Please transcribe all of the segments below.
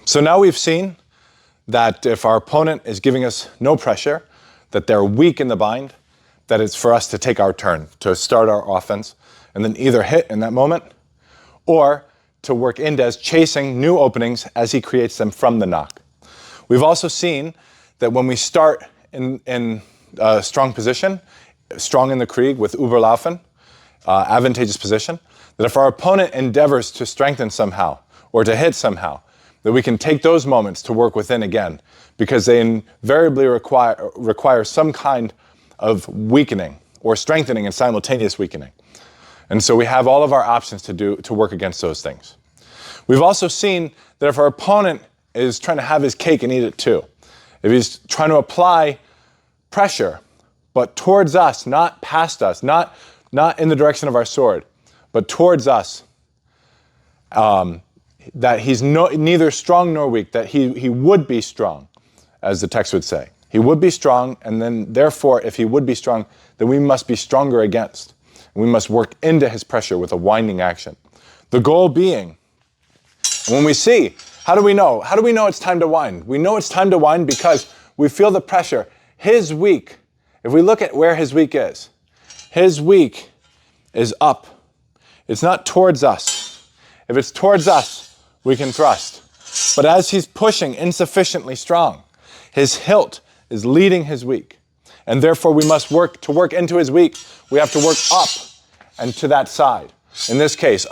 So now we've seen that if our opponent is giving us no pressure, that they're weak in the bind, that it's for us to take our turn, to start our offense, and then either hit in that moment, or to work Indes chasing new openings as he creates them from the knock. We've also seen that when we start in a strong position, strong in the Krieg with Überlaufen, advantageous position, that if our opponent endeavors to strengthen somehow or to hit somehow, that we can take those moments to work within again, because they invariably require some kind of weakening or strengthening and simultaneous weakening. And so we have all of our options to work against those things. We've also seen that if our opponent is trying to have his cake and eat it too, if he's trying to apply pressure, but towards us, not past us, not in the direction of our sword, but towards us, that he's neither strong nor weak, that he would be strong, as the text would say. He would be strong, and then therefore, if he would be strong, then we must be stronger against. We must work into his pressure with a winding action. The goal being, when we see, how do we know? How do we know it's time to wind? We know it's time to wind because we feel the pressure. His weak, if we look at where his weak is up. It's not towards us. If it's towards us, we can thrust. But as he's pushing insufficiently strong, his hilt is leading his weak. And therefore we must work into his weak. We have to work up and to that side. In this case,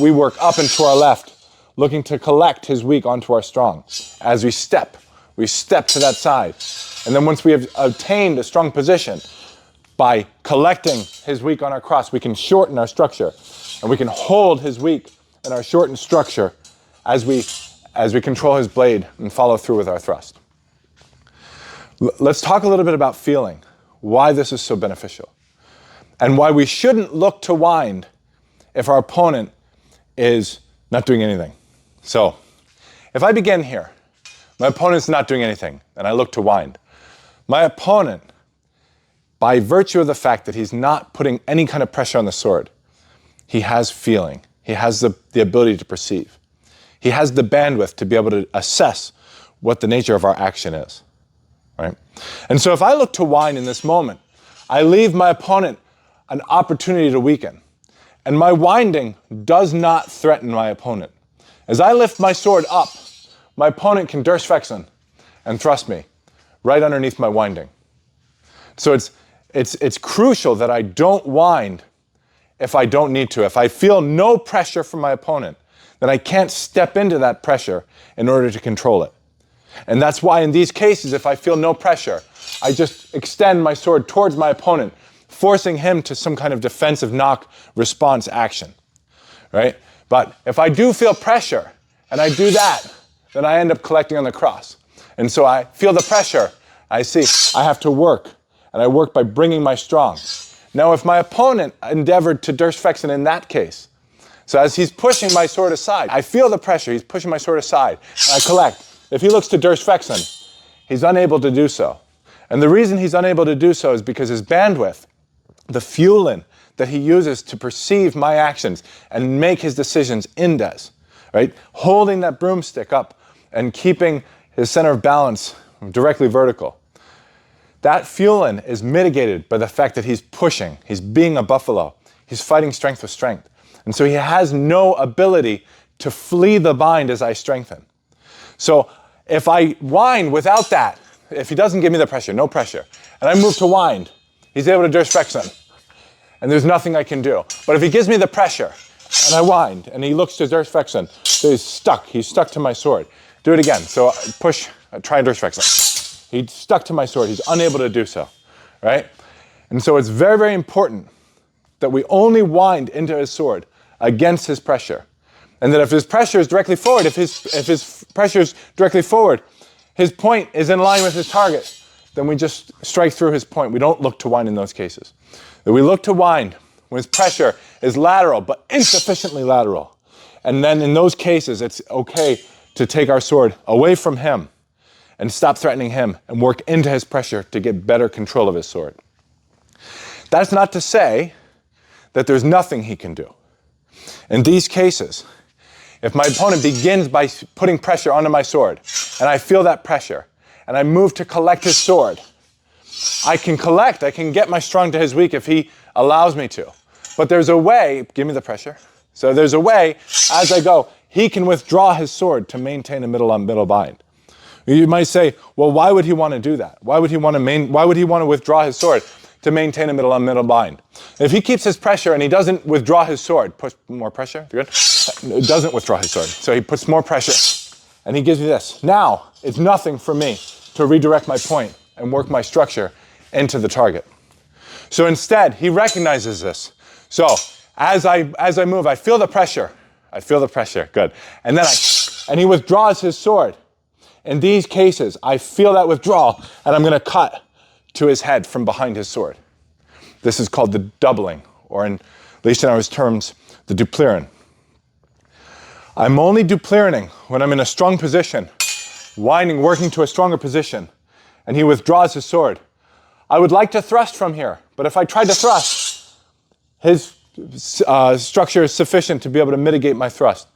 we work up and to our left, looking to collect his weak onto our strong. As we step to that side. And then once we have obtained a strong position, by collecting his weak on our cross, we can shorten our structure, and we can hold his weak in our shortened structure as we control his blade and follow through with our thrust. Let's talk a little bit about feeling, why this is so beneficial, and why we shouldn't look to wind if our opponent is not doing anything. So, if I begin here, my opponent's not doing anything, and I look to wind. My opponent, by virtue of the fact that he's not putting any kind of pressure on the sword, he has feeling. He has the ability to perceive. He has the bandwidth to be able to assess what the nature of our action is. Right? And so if I look to wind in this moment, I leave my opponent an opportunity to weaken. And my winding does not threaten my opponent. As I lift my sword up, my opponent can durchwechseln and thrust me right underneath my winding. So it's crucial that I don't wind if I don't need to. If I feel no pressure from my opponent, then I can't step into that pressure in order to control it. And that's why in these cases, if I feel no pressure, I just extend my sword towards my opponent, forcing him to some kind of defensive knock response action, right? But if I do feel pressure and I do that, then I end up collecting on the cross. And so I feel the pressure. I see I have to work, and I work by bringing my strong. Now, if my opponent endeavored to durchwechseln in that case, so as he's pushing my sword aside, I feel the pressure, he's pushing my sword aside, and I collect. If he looks to durchwechseln, he's unable to do so. And the reason he's unable to do so is because his bandwidth, the fueling that he uses to perceive my actions and make his decisions indes, right? Holding that broomstick up and keeping his center of balance directly vertical. That fueling is mitigated by the fact that he's pushing, he's being a buffalo, he's fighting strength with strength. And so he has no ability to flee the bind as I strengthen. So if I wind without that, if he doesn't give me the pressure, no pressure, and I move to wind, he's able to durchwechseln, and there's nothing I can do. But if he gives me the pressure, and I wind, and he looks to durchwechseln, so he's stuck to my sword. Do it again, so I push, try and durchwechseln. He's stuck to my sword, he's unable to do so, right? And so it's very, very important that we only wind into his sword against his pressure. And that if his pressure is directly forward, if his pressure is directly forward, his point is in line with his target, then we just strike through his point. We don't look to wind in those cases. That we look to wind when his pressure is lateral, but insufficiently lateral. And then in those cases, it's okay to take our sword away from him and stop threatening him and work into his pressure to get better control of his sword. That's not to say that there's nothing he can do. In these cases, If my opponent begins by putting pressure onto my sword, and I feel that pressure, and I move to collect his sword, I can collect, I can get my strong to his weak if he allows me to. But there's a way, give me the pressure. So there's a way, as I go, he can withdraw his sword to maintain a middle-on-middle bind. You might say, well, why would he want to do that? Why would he want to withdraw his sword to maintain a middle-on-middle bind? If he keeps his pressure and he doesn't withdraw his sword, push more pressure, good? Doesn't withdraw his sword. So he puts more pressure and he gives me this. Now, it's nothing for me to redirect my point and work my structure into the target. So instead, he recognizes this. So as I move, I feel the pressure. Good. And then he withdraws his sword. In these cases, I feel that withdrawal, and I'm going to cut to his head from behind his sword. This is called the doubling, or in Liechtenauer's terms, the duplieren. I'm only dupliering when I'm in a strong position, winding, working to a stronger position, and he withdraws his sword. I would like to thrust from here, but if I try to thrust, his structure is sufficient to be able to mitigate my thrust.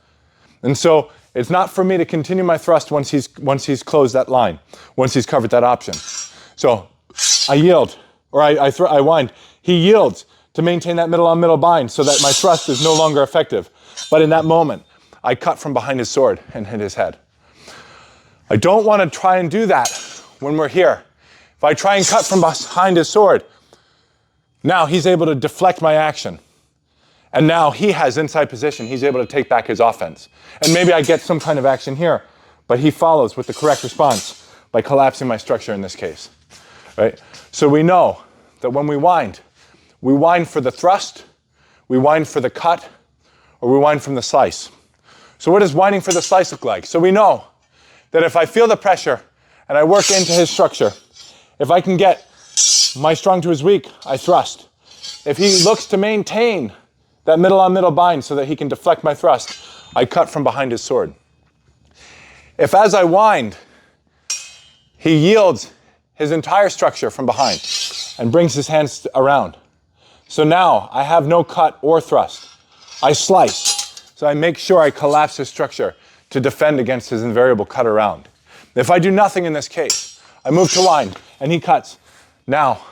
And so it's not for me to continue my thrust once he's closed that line, once he's covered that option. So I yield, or I wind. He yields to maintain that middle-on-middle bind so that my thrust is no longer effective. But in that moment, I cut from behind his sword and hit his head. I don't want to try and do that when we're here. If I try and cut from behind his sword, now he's able to deflect my action. And now he has inside position. He's able to take back his offense. And maybe I get some kind of action here, but he follows with the correct response by collapsing my structure in this case. Right? So we know that when we wind for the thrust, we wind for the cut, or we wind from the slice. So what does winding for the slice look like? So we know that if I feel the pressure and I work into his structure, if I can get my strong to his weak, I thrust. If he looks to maintain that middle-on-middle bind so that he can deflect my thrust, I cut from behind his sword. If as I wind, he yields his entire structure from behind and brings his hands around. So now I have no cut or thrust. I slice. So I make sure I collapse his structure to defend against his invariable cut around. If I do nothing in this case, I move to wind and he cuts. Now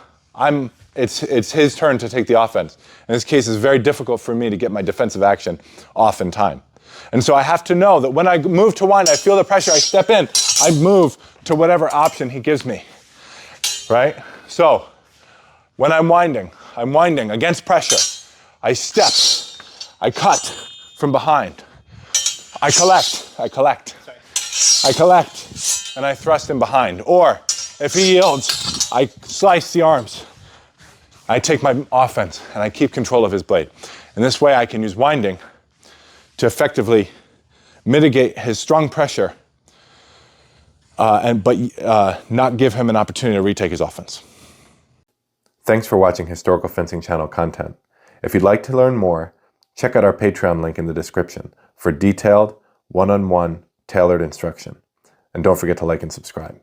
it's his turn to take the offense. In this case, it's very difficult for me to get my defensive action off in time. And so I have to know that when I move to wind, I feel the pressure, I step in, I move to whatever option he gives me, right? So when I'm winding against pressure. I step, I cut from behind. I collect, and I thrust him behind. Or if he yields, I slice the arms. I take my offense and I keep control of his blade. And this way I can use winding to effectively mitigate his strong pressure but not give him an opportunity to retake his offense. Thanks for watching Historical Fencing Channel content. If you'd like to learn more, check out our Patreon link in the description for detailed, one-on-one, tailored instruction. And don't forget to like and subscribe.